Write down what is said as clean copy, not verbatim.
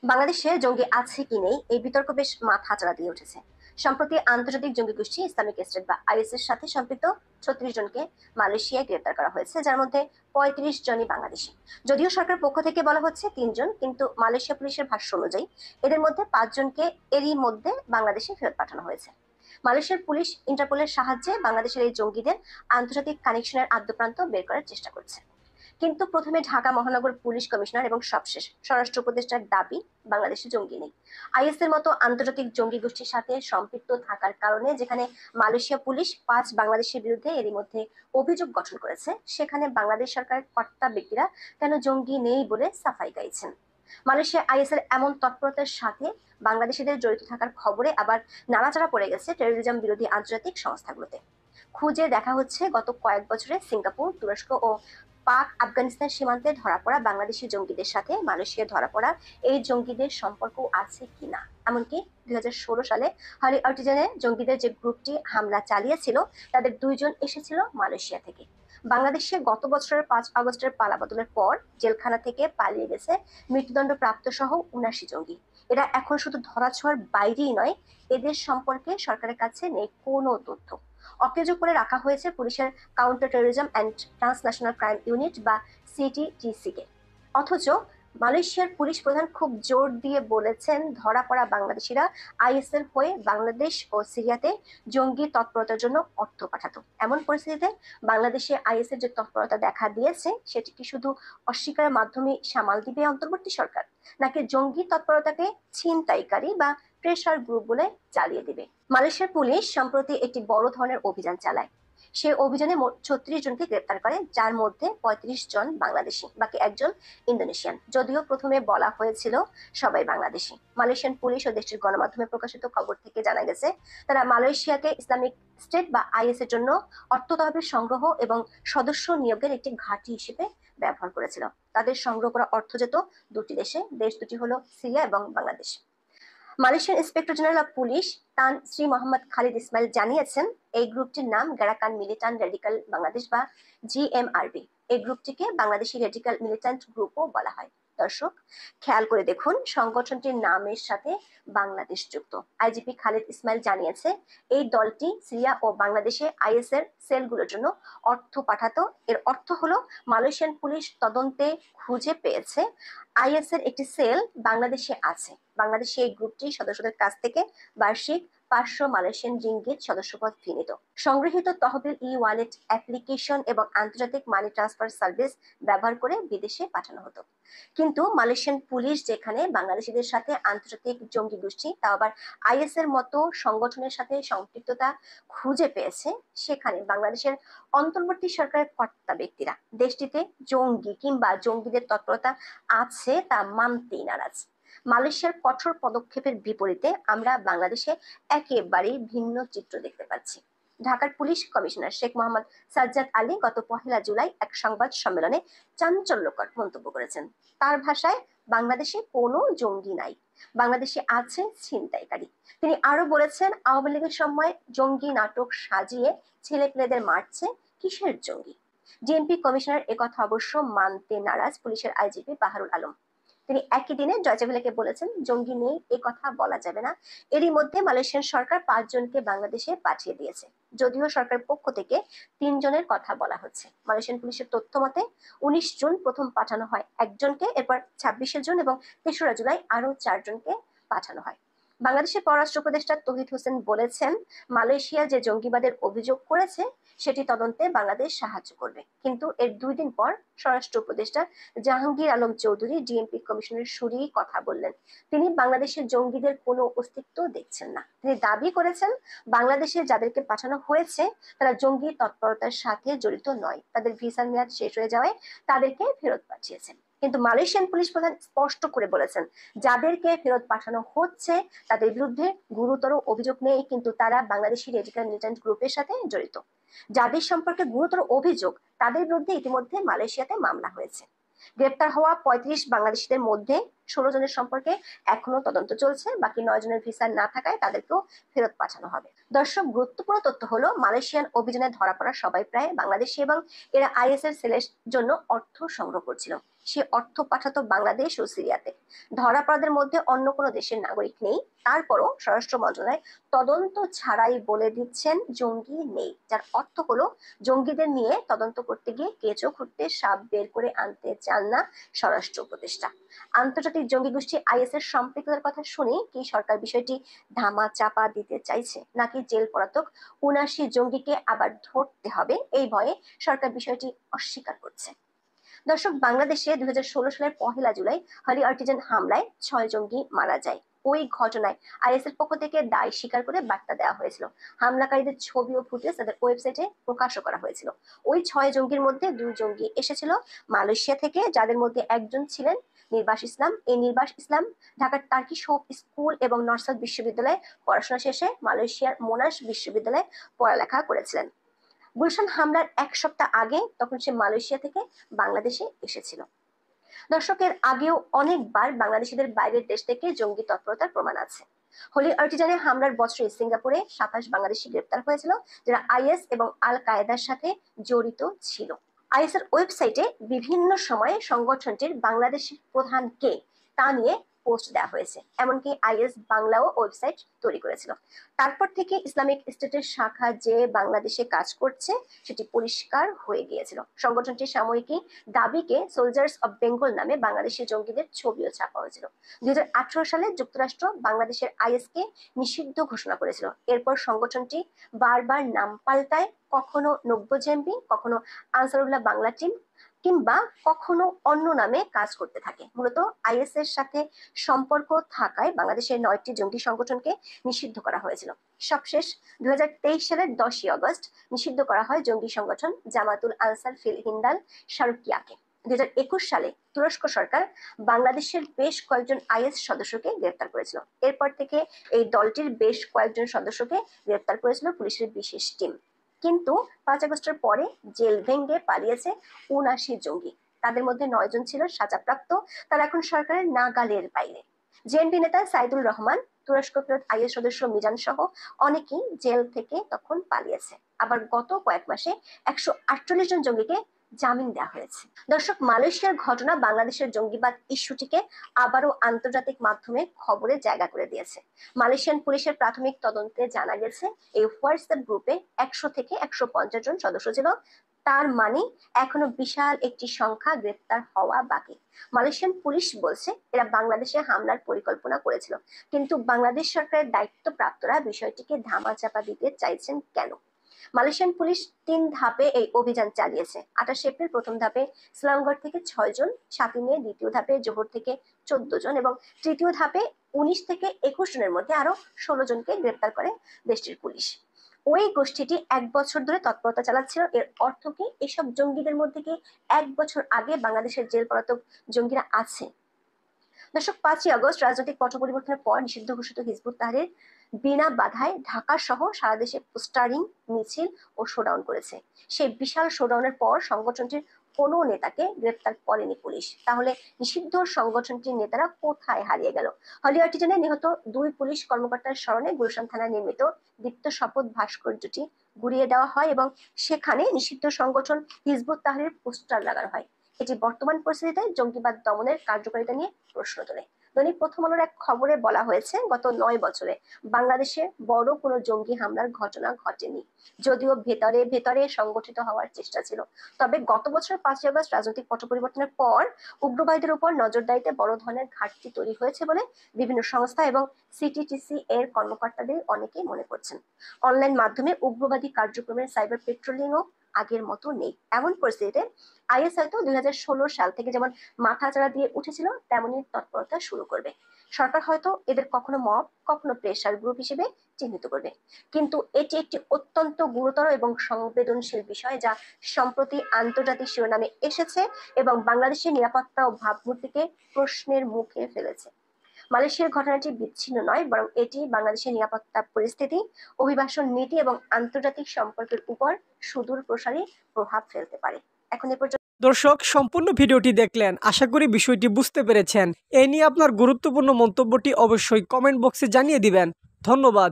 বাংলাদেশে জঙ্গি আছে কি নেই এই বিতর্ক বেশ মাথাচাড়া দিয়ে উঠেছে। সম্প্রতি আন্তর্জাতিক জঙ্গি গোষ্ঠী ইসলামিক স্টেট বা আইএস এর সাথে সম্পৃক্ত 36 জনকে মালয়েশিয়ায় গ্রেপ্তার করা হয়েছে, যার মধ্যে 35 জনই বাংলাদেশি। যদিও সরকার পক্ষ থেকে বলা হচ্ছে 3 জন, কিন্তু মালয়েশিয়া পুলিশের ভাষ্য অনুযায়ী এদের মধ্যে 5 জনকে এরই মধ্যে বাংলাদেশে ফেরত পাঠানো হয়েছে। মালয়েশিয়ার পুলিশ ইন্টারপোলের সাহায্যে বাংলাদেশের এই জঙ্গিদের আন্তর্জাতিক কানেকশনের আদ্যপ্রান্ত বের করার চেষ্টা করছে। কিন্তু প্রথমে ঢাকা মহানগর পুলিশ কমিশনার এবং সবশেষ স্বরাষ্ট্র উপদেষ্টার দাবি, বাংলাদেশে জঙ্গি নেই। আইএস এর মতো আন্তর্জাতিক জঙ্গি গোষ্ঠীর সাথে সম্পৃক্ত থাকার কারণে যেখানে মালয়েশিয়া পুলিশ 5 বাংলাদেশের বিরুদ্ধে এরই মধ্যে অভিযোগ গঠন করেছে, সেখানে বাংলাদেশ সরকারের কর্তা ব্যক্তিরা কেন জঙ্গি নেই বলে সাফাই গাইছেন? মালয়েশিয়া আইএস এর এমন তৎপরতার সাথে বাংলাদেশিদের জড়িত থাকার খবরে আবার নাড়াচাড়া পড়ে গেছে টেরোরিজম বিরোধী আন্তর্জাতিক সংস্থাগুলোতে। খুঁজে দেখা হচ্ছে গত কয়েক বছরে সিঙ্গাপুর, তুরস্ক ও পাক আফগানিস্তান সীমান্তে ধরা পড়া বাংলাদেশি জঙ্গিদের সাথে মালয়েশিয়ায় ধরা পড়া এই জঙ্গিদের সম্পর্ক আছে কিনা। এমনকি 2016 সালে হলি আর্টিজানে জঙ্গিদের যে গ্রুপটি হামলা চালিয়েছিল, তাদের 2 জন এসেছিল মালয়েশিয়া থেকে। বাংলাদেশে গত বছরের 5 আগস্টের পালাবদলের পর জেলখানা থেকে পালিয়ে গেছে মৃত্যুদণ্ড প্রাপ্ত সহ 79 জঙ্গি। এরা এখন শুধু ধরাছোঁয়ার বাইরেই নয়, এদের সম্পর্কে সরকারের কাছে নেই কোনো তথ্য। অকেজো করে রাখা হয়েছে পুলিশের counter terrorism and transnational crime unit বা সিটিটিসি কে। অথচ মালয়েশিয়ার পুলিশ প্রধান খুব জোর দিয়ে বলেছেন ধরা পড়া বাংলাদেশিরা আইএস এর হয়ে বাংলাদেশ ও সিরিয়াতে জঙ্গি তৎপরতার জন্য অর্থ পাঠাতো। এমন পরিস্থিতিতে বাংলাদেশে আইএস এর যে তৎপরতা দেখা দিয়েছে, সেটি কি শুধু অস্বীকারের মাধ্যমে সামাল দিবে অন্তর্বর্তী সরকার, নাকি জঙ্গি তৎপরতাকে ছিনতাইকারী বা প্রেসার গ্রুপ বলে চালিয়ে দিবে? মালয়েশিয়ার পুলিশ সম্প্রতি একটি বড় ধরনের অভিযান চালায়। সে অভিযানে মোট 36 জনকে গ্রেপ্তার করে, যার মধ্যে 35 জন বাংলাদেশি, বাকি 1 জন ইন্দোনেশিয়ান। যদিও প্রথমে বলা হয়েছিল সবাই বাংলাদেশি। মালয়েশিয়ান পুলিশ ও দেশটির গণমাধ্যমে প্রকাশিত খবর থেকে জানা গেছে, তারা মালয়েশিয়াকে ইসলামিক স্টেট বা আইএস এর জন্য অর্থ তহবিল সংগ্রহ এবং সদস্য নিয়োগের একটি ঘাঁটি হিসেবে ব্যবহার করেছিল। তাদের সংগ্রহ করা অর্থ যেত দুটি দেশে, দেশ দুটি হলো সিরিয়া এবং Bangladesh. Malaysian inspector general of police তান শ্রী মোহাম্মদ খালিদ ইসমাইল জানিয়েছেন, এই গ্রুপটির নাম গ্যারাকান মিলিটান্ট রেডিক্যাল বাংলাদেশ বা জিএমআরবি। এই গ্রুপটিকে বাংলাদেশি রেডিক্যাল মিলিটান্ট গ্রুপও বলা হয়। দর্শক, খেয়াল করে দেখুন, সংগঠনটির নামের সাথে বাংলাদেশ যুক্ত। আইজিপি খালিদ ইসমাইল জানিয়েছে, এই দলটি সিরিয়া ও বাংলাদেশে আইএস এর সেলগুলোর জন্য অর্থ পাঠাতো। এর অর্থ হলো, মালয়েশিয়ান পুলিশ তদন্তে খুঁজে পেয়েছে আইএস এর একটি সেল বাংলাদেশে আছে। বাংলাদেশে এই গ্রুপটি সদস্যদের কাছ থেকে বার্ষিক 500 মালয়েশিয়ান রিঙ্গিত সদস্যপদ ফি নিত। সংগৃহীত তহবিল ই ওয়ালেট অ্যাপ্লিকেশন এবং আন্তর্জাতিক মানি ট্রান্সফার সার্ভিস ব্যবহার করে বিদেশে পাঠানো হতো। কিন্তু মালয়েশিয়ান পুলিশ যেখানে বাংলাদেশিদের সাথে আন্তর্জাতিক জঙ্গি গোষ্ঠী, তাও আবার আইএস এর মতো সংগঠনের সাথে সম্পৃক্ততা খুঁজে পেয়েছে, সেখানে বাংলাদেশের অন্তর্বর্তী সরকারের কর্তা ব্যক্তিরা দেশটিতে জঙ্গি কিংবা জঙ্গিদের তৎপরতা আছে তা মানতেই নারাজ। মালয়েশিয়ার কঠোর পদক্ষেপের বিপরীতে আমরা বাংলাদেশে একেবারেই ভিন্ন চিত্র দেখতে পাচ্ছি। ঢাকার পুলিশ কমিশনার শেখ মোহাম্মদ সাজ্জাদ আলী গত 1 জুলাই এক সংবাদ সম্মেলনে চাঞ্চল্যকর মন্তব্য করেছেন। তার ভাষায়, বাংলাদেশে কোনো জঙ্গি নাই, বাংলাদেশে আছে ছিনতাইকারী। তিনি আরো বলেছেন, আওয়ামী লীগের সময় জঙ্গি নাটক সাজিয়ে ছেলেপেলেদের মারছে, কিসের জঙ্গি? ডিএমপি কমিশনার একথা অবশ্য মানতে নারাজ পুলিশের আইজিপি বাহারুল আলম। তিনি একই দিনে ডয়চে ভেলেকে বলেছেন, জঙ্গি নেই এ কথা বলা যাবে না। এরই মধ্যে মালয়েশিয়ান সরকার 5 জনকে বাংলাদেশে পাঠিয়ে দিয়েছে, যদিও সরকার পক্ষ থেকে 3 জনের কথা বলা হচ্ছে। মালয়েশিয়ান পুলিশের তথ্য মতে 19 জুন প্রথম পাঠানো হয় 1 জনকে, এরপর 26শে জুন এবং 3রা জুলাই আরো 4 জনকে পাঠানো হয়। বাংলাদেশের পররাষ্ট্র উপদেষ্টা তৌহিদ হোসেন বলেছেন, মালয়েশিয়া যে জঙ্গিবাদের অভিযোগ করেছে সেটি তদন্তে বাংলাদেশ সাহায্য করবে। কিন্তু এর 2 দিন পর স্বরাষ্ট্র উপদেষ্টা জাহাঙ্গীর আলম চৌধুরী ডিএমপি কমিশনের সুরেই কথা বললেন। তিনি বাংলাদেশের জঙ্গিদের কোনো অস্তিত্ব দেখছেন না। তিনি দাবি করেছেন, বাংলাদেশে যাদেরকে পাঠানো হয়েছে তারা জঙ্গি তৎপরতার সাথে জড়িত নয়, তাদের ভিসার মেয়াদ শেষ হয়ে যাওয়ায় তাদেরকে ফেরত পাঠিয়েছেন। কিন্তু মালয়েশিয়ান পুলিশ প্রধান স্পষ্ট করে বলেছেন, যাদেরকে ফেরত পাঠানো হচ্ছে তাদের বিরুদ্ধে গুরুতর অভিযোগ নেই, কিন্তু তারা বাংলাদেশি রেডিক্যাল মিলিটেন্ট গ্রুপের সাথে জড়িত। যাদের সম্পর্কে গুরুতর অভিযোগ, তাদের বিরুদ্ধে ইতিমধ্যে মালয়েশিয়াতে মামলা হয়েছে। গ্রেপ্তার হওয়া 35 বাংলাদেশিদের মধ্যে 16 জনের সম্পর্কে এখনো তদন্ত চলছে, বাকি 9 জনের ভিসা না থাকায় তাদেরকেও ফেরত পাঠানো হবে। দর্শক, গুরুত্বপূর্ণ তথ্য হলো, মালয়েশিয়ান অভিযানে ধরা পড়া সবাই প্রায় বাংলাদেশি এবং এরা আইএস এর সেলের জন্য অর্থ সংগ্রহ করছিল। সে অর্থ পাঠাতো বাংলাদেশ ও সিরিয়াতে। ধরা পড়াদের মধ্যে অন্য কোনো দেশের নাগরিক নেই, তারপরও স্বরাষ্ট্র মন্ত্রণালয় তদন্ত ছাড়াই বলে দিচ্ছেন জঙ্গি নেই, যার অর্থ হলো জঙ্গিদের নিয়ে তদন্ত করতে গিয়ে কেঁচো খুঁড়তে সাপ বের করে আনতে চান না স্বরাষ্ট্র উপদেষ্টা। আন্তর্জাতিক জঙ্গি গোষ্ঠী আইএস এর সম্পৃক্ততার কথা শুনে কি সরকার বিষয়টি ধামা চাপা দিতে চাইছে, নাকি জেল পলাতক ৭৯ জঙ্গিকে আবার ধরতে হবে এই ভয়ে সরকার বিষয়টি অস্বীকার করছে? দর্শক, বাংলাদেশে ২০১৬ সালের ১লা জুলাই হলি আর্টিজান হামলায় ৬ জঙ্গি মারা যায়। ওই ঘটনায় আইএস এর পক্ষ থেকে দায় স্বীকার করে বার্তা দেওয়া হয়েছিল। হামলাকারীদের ছবি ও ফুটেজ তাদের ওয়েবসাইটে প্রকাশও করা হয়েছিল। ওই ৬ জঙ্গির মধ্যে ২ জঙ্গি এসেছিল মালয়েশিয়া থেকে, যাদের মধ্যে একজন ছিলেন নির্বাস ইসলাম। এই নির্বাস ইসলাম ঢাকার টার্কিশ হোপ স্কুল এবং নর্সাদ বিশ্ববিদ্যালয়ে পড়াশোনা শেষে মালয়েশিয়ার মোনাশ বিশ্ববিদ্যালয়ে পড়ালেখা করেছিলেন। গুলশান হামলার ১ সপ্তাহ আগে তখন সে মালয়েশিয়া থেকে বাংলাদেশে এসেছিল। দর্শকের আগেও অনেকবার বাংলাদেশিদের বাইরের দেশ থেকে জঙ্গি তৎপরতার প্রমাণ আছে। হোলি আর্টিজানে হামলার বছরে সিঙ্গাপুরে ২৭ বাংলাদেশি গ্রেপ্তার হয়েছিল, যারা আইএস এবং আল কায়েদার সাথে জড়িত ছিল। আইএস এর ওয়েবসাইটে বিভিন্ন সময়ে সংগঠনটির বাংলাদেশের প্রধান কে তা নিয়ে পোস্ট দেওয়া হয়েছে, এমনকি আইএস বাংলাও ওয়েবসাইট তৈরি করেছিল। তারপর থেকে ইসলামিক স্টেটের শাখা যে বাংলাদেশে কাজ করছে সেটি পরিষ্কার হয়ে গিয়েছিল। সংগঠনটির সাময়িকী দাবিকে সোলজার্স অব বেঙ্গল নামে বাংলাদেশি জঙ্গিদের ছবিও ছাপা হয়েছিল। ২০১৮ সালে যুক্তরাষ্ট্র বাংলাদেশের আইএস কে নিষিদ্ধ ঘোষণা করেছিল। এরপর সংগঠনটি বারবার নাম পাল্টায়, কখনো নব্যজেএমবি, কখনো আনসারুল্লাহ বাংলা টিম, কিংবা কখনো অন্য নামে কাজ করতে থাকে। মূলত আইএস এর সাথে সম্পর্ক থাকায় বাংলাদেশের ৯টি জঙ্গি সংগঠনকে নিষিদ্ধ করা হয়েছিল। সবশেষ ২০২৩ সালের ১০ই আগস্ট নিষিদ্ধ করা হয় জঙ্গি সংগঠন জামাতুল আনসার ফিল হিন্দাল শারকিয়াকে। ২০২১ সালে তুরস্ক সরকার বাংলাদেশের বেশ কয়েকজন আইএস সদস্যকে গ্রেপ্তার করেছিল। এরপর থেকে এই দলটির বেশ কয়েকজন সদস্যকে গ্রেপ্তার করেছিল পুলিশের বিশেষ টিম। কিন্তু ৫ আগস্টের পরে জেল ভেঙে পালিয়েছে ৭৯ জঙ্গি। তাদের মধ্যে ৯ জন ছিল সাজাপ্রাপ্ত, তারা এখন সরকারের নাগালের বাইরে। জেএনপি নেতা সাইদুর রহমান, তুরস্ক ফেরত আইএস সদস্য মিজান সহ অনেকেই জেল থেকে তখন পালিয়েছে। আবার গত কয়েক মাসে ১৪৮ জন জঙ্গিকে জামিন দেওয়া হয়েছে। দর্শক, মালয়েশিয়ার ঘটনা বাংলাদেশের জঙ্গিবাদ ইস্যুটিকে আবারও আন্তর্জাতিক মাধ্যমে খবরে জায়গা করে দিয়েছে। মালয়েশিয়ান পুলিশের প্রাথমিক তদন্তে জানা গেছে এই হোয়াটসঅ্যাপ গ্রুপে ১০০ থেকে ১৫০ জন সদস্য ছিল। তার মানে এখনো বিশাল একটি সংখ্যা গ্রেপ্তার হওয়া বাকি। মালয়েশিয়ান পুলিশ বলছে এরা বাংলাদেশে হামলার পরিকল্পনা করেছিল, কিন্তু বাংলাদেশ সরকারের দায়িত্বপ্রাপ্তরা বিষয়টিকে ধামাচাপা দিতে চাইছেন কেন? মালয়েশিয়ান পুলিশ ৩ ধাপে এই অভিযান চালিয়েছে। ২৮ এপ্রিল প্রথম ধাপে ইসলামগড় থেকে ৬ জন, ৭ মে দ্বিতীয় ধাপে জোহর থেকে ১৪ জন এবং তৃতীয় ধাপে ১৯ থেকে ২১ জনের মধ্যে আরো ১৬ জনকে গ্রেপ্তার করে দেশটির পুলিশ। ওই গোষ্ঠীটি ১ বছর ধরে তৎপরতা চালাচ্ছিল। এর অর্থ কি এসব জঙ্গিদের মধ্যে কি ১ বছর আগে বাংলাদেশের জেল পলাতক জঙ্গিরা আছে? দর্শক, ৫ই আগস্ট রাজনৈতিক পট পরিবর্তনের পর নিষিদ্ধ ঘোষিত হিজবুত তাহরির বিনা বাধায় ঢাকা সহ সারা দেশে পোস্টারিং, মিছিল ও শোডাউন করেছে। সেই বিশাল শোডাউনের পর সংগঠনটির কোনো নেতাকে গ্রেপ্তার করেনি পুলিশ। তাহলে নিষিদ্ধ সংগঠনটির নেতারা কোথায় হারিয়ে গেল? হলি আর্টিজানে নিহত ২ পুলিশ কর্মকর্তার স্মরণে গুলশান থানায় নির্মিত দীপ্ত শপথ ভাস্কর্যটি গুড়িয়ে দেওয়া হয় এবং সেখানে নিষিদ্ধ সংগঠন হিজবুত তাহরির পোস্টার লাগানো হয়। এটি বর্তমান পরিস্থিতিতে জঙ্গিবাদ দমনের কার্যকারিতা নিয়ে প্রশ্ন তোলে। দৈনিক প্রথম আলোর এক খবরে বলা হয়েছে, গত ৯ বছরে বাংলাদেশে বড় কোনো জঙ্গি হামলার ঘটনা ঘটেনি, যদিও ভেতরে ভেতরে সংগঠিত হওয়ার চেষ্টা ছিল। তবে গত বছর ৫ই আগস্ট রাজনৈতিক পট পরিবর্তনের পর উগ্রবাদীদের উপর নজরদারিতে বড় ধরনের ঘাটতি তৈরি হয়েছে বলে বিভিন্ন সংস্থা এবং সিটিটিসি এর কর্মকর্তাদের অনেকেই মনে করছেন। অনলাইন মাধ্যমে উগ্রবাদী কার্যক্রমের সাইবার পেট্রোলিংও আগের মতো নেই। এমন পরিস্থিতিতে আইএস হয়তো ২০১৬ সাল থেকে যেমন মাথাচাড়া দিয়ে উঠেছিল তেমনই তৎপরতা শুরু করবে। সরকার হয়তো এদের কখনো মব, কখনো প্রেসার গ্রুপ হিসেবে চিহ্নিত করবে। কিন্তু এটি একটি অত্যন্ত গুরুতর এবং সংবেদনশীল বিষয়, যা সম্প্রতি আন্তর্জাতিক শিরোনামে এসেছে এবং বাংলাদেশের নিরাপত্তা ও ভাবমূর্তিকে প্রশ্নের মুখে ফেলেছে। মালয়েশিয়ার ঘটনাটি বিচ্ছিন্ন নয়, বরং এটি বাংলাদেশের নিরাপত্তা পরিস্থিতি, অভিবাসন নীতি এবং আন্তর্জাতিক সম্পর্কের উপর সুদূর প্রসারী প্রভাব ফেলতে পারে। এখন এ পর্যন্ত দর্শক, সম্পূর্ণ ভিডিওটি দেখলেন, আশা করি বিষয়টি বুঝতে পেরেছেন। এই নিয়ে আপনার গুরুত্বপূর্ণ মন্তব্যটি অবশ্যই কমেন্ট বক্সে জানিয়ে দিবেন। ধন্যবাদ।